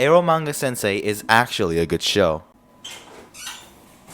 Eromanga Sensei is actually a good show.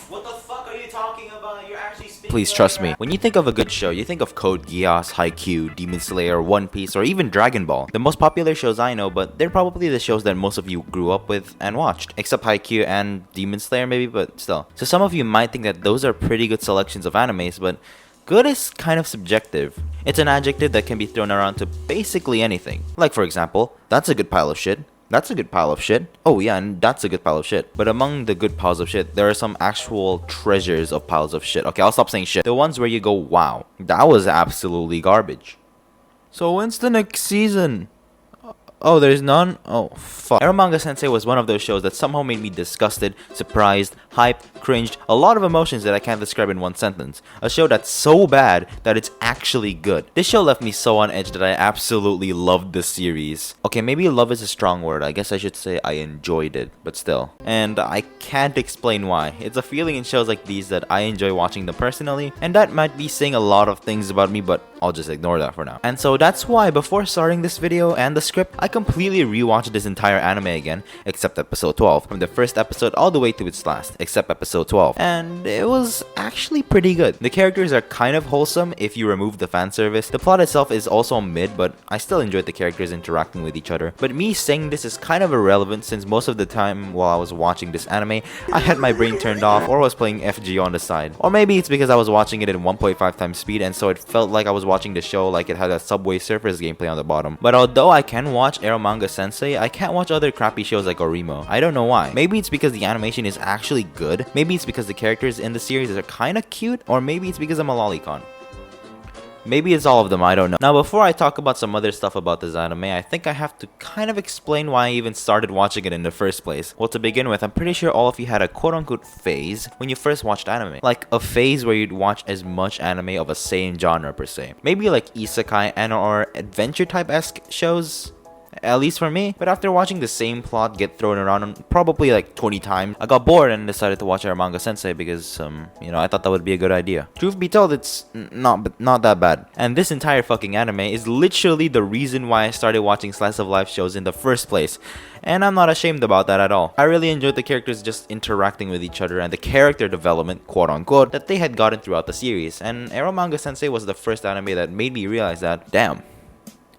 What the fuck are you talking about? You're actually speaking. Please trust me, when you think of a good show, you think of Code Geass, Haikyuu, Demon Slayer, One Piece, or even Dragon Ball. The most popular shows I know, but they're probably the shows that most of you grew up with and watched. Except Haikyuu and Demon Slayer maybe, but still. So some of you might think that those are pretty good selections of animes, but good is kind of subjective. It's an adjective that can be thrown around to basically anything. Like for example, that's a good pile of shit. That's a good pile of shit. Oh yeah, and that's a good pile of shit. But among the good piles of shit, there are some actual treasures of piles of shit. Okay, I'll stop saying shit. The ones where you go, wow, that was absolutely garbage. So when's the next season? Oh, there's none? Oh, fuck. Eromanga Sensei was one of those shows that somehow made me disgusted, surprised, hyped, cringed, a lot of emotions that I can't describe in one sentence. A show that's so bad that it's actually good. This show left me so on edge that I absolutely loved the series. Okay, maybe love is a strong word. I guess I should say I enjoyed it, but still. And I can't explain why. It's a feeling in shows like these that I enjoy watching them personally, and that might be saying a lot of things about me, but I'll just ignore that for now. And so that's why before starting this video and the script, I completely rewatched this entire anime again, except episode 12, from the first episode all the way to its last, except episode 12. And it was actually pretty good. The characters are kind of wholesome if you remove the fan service. The plot itself is also mid, but I still enjoyed the characters interacting with each other. But me saying this is kind of irrelevant since most of the time while I was watching this anime, I had my brain turned off or was playing FG on the side. Or maybe it's because I was watching it at 1.5 times speed and so it felt like I was watching the show like it had a Subway Surfers gameplay on the bottom. But although I can watch Eromanga Sensei, I can't watch other crappy shows like Orimo. I don't know why. Maybe it's because the animation is actually good, maybe it's because the characters in the series are kinda cute, or maybe it's because I'm a lolicon. Maybe it's all of them, I don't know. Now before I talk about some other stuff about this anime, I think I have to kind of explain why I even started watching it in the first place. Well, to begin with, I'm pretty sure all of you had a quote-unquote phase when you first watched anime. Like a phase where you'd watch as much anime of a same genre per se. Maybe like isekai and or adventure type-esque shows. At least for me. But after watching the same plot get thrown around probably like 20 times, I got bored and decided to watch Eromanga Sensei because, I thought that would be a good idea. Truth be told, it's not that bad. And this entire fucking anime is literally the reason why I started watching slice of life shows in the first place. And I'm not ashamed about that at all. I really enjoyed the characters just interacting with each other and the character development, quote unquote, that they had gotten throughout the series. And Eromanga Sensei was the first anime that made me realize that, damn,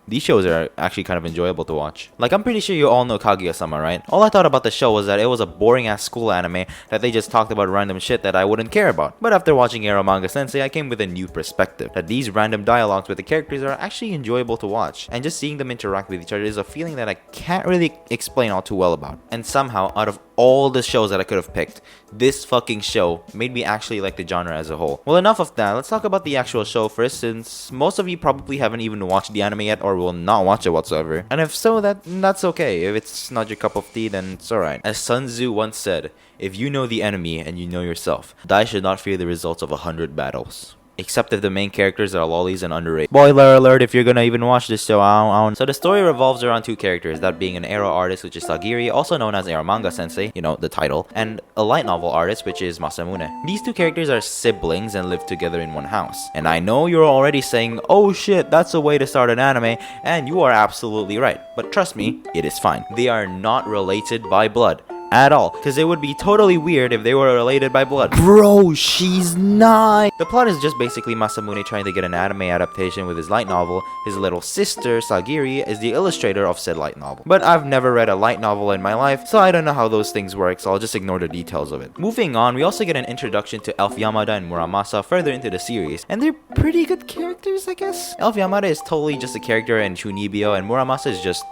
these shows are actually kind of enjoyable to watch. Like, I'm pretty sure you all know Kaguya-sama, right? All I thought about the show was that it was a boring-ass school anime that they just talked about random shit that I wouldn't care about. But after watching Eromanga Sensei, I came with a new perspective. That these random dialogues with the characters are actually enjoyable to watch. And just seeing them interact with each other is a feeling that I can't really explain all too well about. And somehow, out of all the shows that I could have picked, this fucking show made me actually like the genre as a whole. Well, enough of that. Let's talk about the actual show first, since most of you probably haven't even watched the anime yet or will not watch it whatsoever. And if so, that's okay. If it's not your cup of tea, then it's alright. As Sun Tzu once said, if you know the enemy and you know yourself, thou should not fear the results of 100 battles. Except if the main characters are lollies and underrated. Spoiler alert if you're gonna even watch this show. So the story revolves around two characters, that being an ero artist, which is Sagiri, also known as Eromanga Sensei, the title, and a light novel artist, which is Masamune. These two characters are siblings and live together in one house. And I know you're already saying, oh shit, that's a way to start an anime, and you are absolutely right. But trust me, it is fine. They are not related by blood. At all, because it would be totally weird if they were related by blood. Bro, she's 9! The plot is just basically Masamune trying to get an anime adaptation with his light novel. His little sister, Sagiri, is the illustrator of said light novel. But I've never read a light novel in my life, so I don't know how those things work, so I'll just ignore the details of it. Moving on, we also get an introduction to Elf Yamada and Muramasa further into the series, and they're pretty good characters, I guess. Elf Yamada is totally just a character in Chunibyo, and Muramasa is just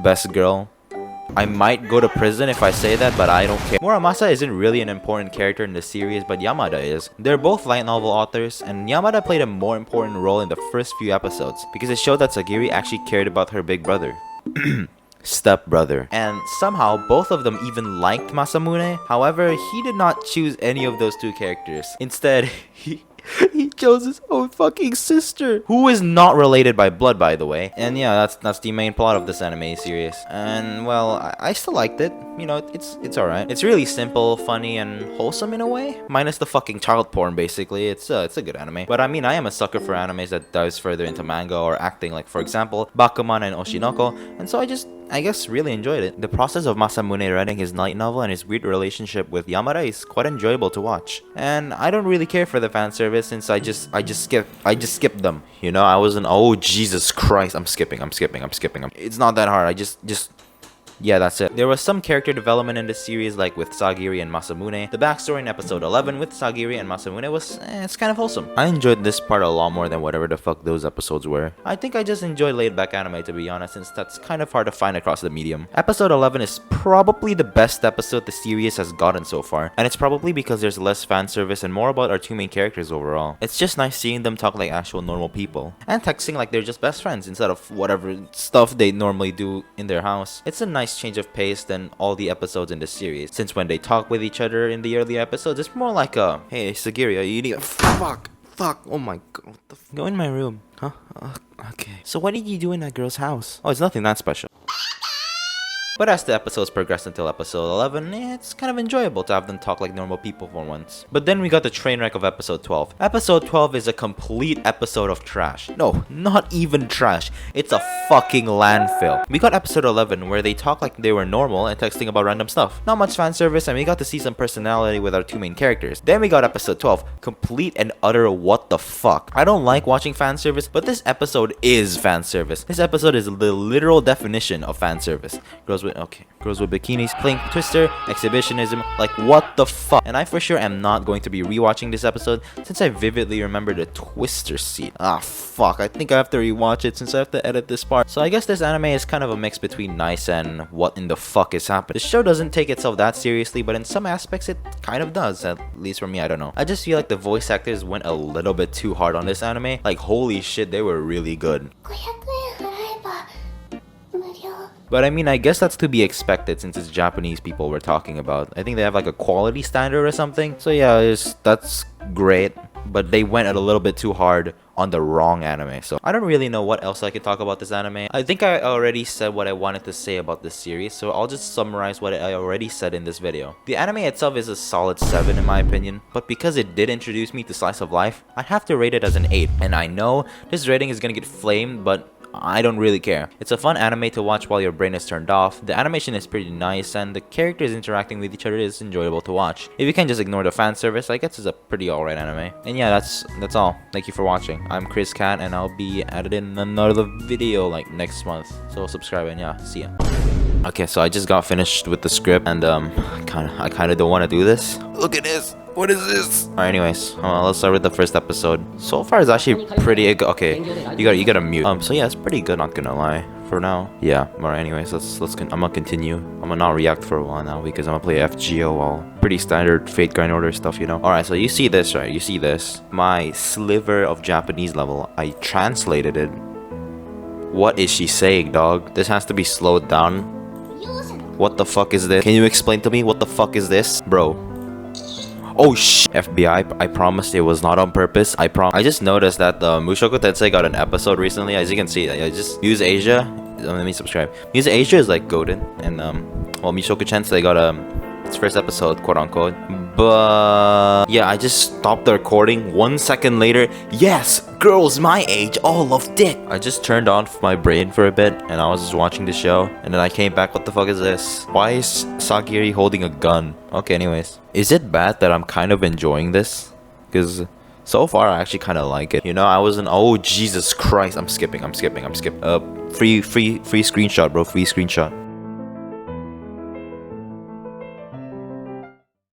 best girl. I might go to prison if I say that, but I don't care. Muramasa isn't really an important character in the series, but Yamada is. They're both light novel authors, and Yamada played a more important role in the first few episodes, because it showed that Sagiri actually cared about her big brother. Stepbrother. And somehow, both of them even liked Masamune. However, he did not choose any of those two characters. Instead, he kills his own fucking sister, who is not related by blood, by the way. And yeah, that's the main plot of this anime series. And well, I still liked it. You know, it's alright. It's really simple, funny, and wholesome in a way. Minus the fucking child porn, basically. It's a good anime. But I mean, I am a sucker for animes that dives further into manga or acting, like for example, Bakuman and Oshinoko. And so I guess really enjoyed it. The process of Masamune writing his light novel and his weird relationship with Yamada is quite enjoyable to watch. And I don't really care for the fan service since I just skipped them. You know, I wasn't, oh Jesus Christ, I'm skipping. It's not that hard. Yeah, that's it. There was some character development in this series, like with Sagiri and Masamune. The backstory in episode 11 with Sagiri and Masamune was, it's kind of wholesome. I enjoyed this part a lot more than whatever the fuck those episodes were. I think I just enjoy laid-back anime, to be honest, since that's kind of hard to find across the medium. Episode 11 is probably the best episode the series has gotten so far, and it's probably because there's less fan service and more about our two main characters overall. It's just nice seeing them talk like actual normal people, and texting like they're just best friends instead of whatever stuff they normally do in their house. It's a nice change of pace than all the episodes in the series, since when they talk with each other in the early episodes, it's more like a, hey Sagiri, you need a fuck, oh my god, what the go in my room, huh? Okay. So what did you do in that girl's house? Oh, it's nothing that special. But as the episodes progressed until episode 11, it's kind of enjoyable to have them talk like normal people for once. But then we got the train wreck of episode 12. Episode 12 is a complete episode of trash. No, not even trash. It's a fucking landfill. We got episode 11 where they talk like they were normal and texting about random stuff. Not much fan service, and we got to see some personality with our two main characters. Then we got episode 12, complete and utter what the fuck. I don't like watching fan service, but this episode is fan service. This episode is the literal definition of fan service. Girls with bikinis, playing Twister, exhibitionism, like what the fuck. And I for sure am not going to be rewatching this episode since I vividly remember the Twister scene. Ah fuck, I think I have to rewatch it since I have to edit this part. So I guess this anime is kind of a mix between nice and what in the fuck is happening. The show doesn't take itself that seriously, but in some aspects it kind of does, at least for me, I don't know. I just feel like the voice actors went a little bit too hard on this anime. Like holy shit, they were really good. But I mean, I guess that's to be expected since it's Japanese people we're talking about. I think they have like a quality standard or something. So yeah, that's great. But they went a little bit too hard on the wrong anime. So I don't really know what else I could talk about this anime. I think I already said what I wanted to say about this series, so I'll just summarize what I already said in this video. The anime itself is a solid 7 in my opinion, but because it did introduce me to slice of life, I have to rate it as an 8. And I know this rating is gonna get flamed, but I don't really care. It's a fun anime to watch while your brain is turned off. The animation is pretty nice and the characters interacting with each other is enjoyable to watch. If you can just ignore the fan service, I guess it's a pretty alright anime. And yeah, that's all. Thank you for watching. I'm Chris Cat and I'll be editing another video like next month. So subscribe and yeah, see ya. Okay, so I just got finished with the script and I kinda don't wanna do this. Look at this. What is this? Alright, anyways, let's start with the first episode. So far, it's actually pretty good. Okay, you gotta mute. So yeah, it's pretty good. Not gonna lie. For now, yeah. Alright, anyways, I'm gonna continue. I'm gonna not react for a while now because I'm gonna play FGO all pretty standard Fate Grind Order stuff, you know. Alright, so you see this, right? You see this? My sliver of Japanese level. I translated it. What is she saying, dog? This has to be slowed down. What the fuck is this? Can you explain to me what the fuck is this, bro? Oh shit. FBI, I promised it was not on purpose. I just noticed that the Mushoku Tensei got an episode recently. As you can see, I just Muse Asia. Let me subscribe. Muse Asia is like goated, and well, Mushoku Tensei got its first episode, quote unquote. But yeah, I just stopped the recording. 1 second later, yes, girls my age all love dick. I just turned off my brain for a bit, and I was just watching the show, and then I came back. What the fuck is this? Why is Sagiri holding a gun? Okay, anyways, is it bad that I'm kind of enjoying this? Because so far I actually kind of like it. You know, I wasn't. Oh Jesus Christ! I'm skipping. Free screenshot, bro. Free screenshot.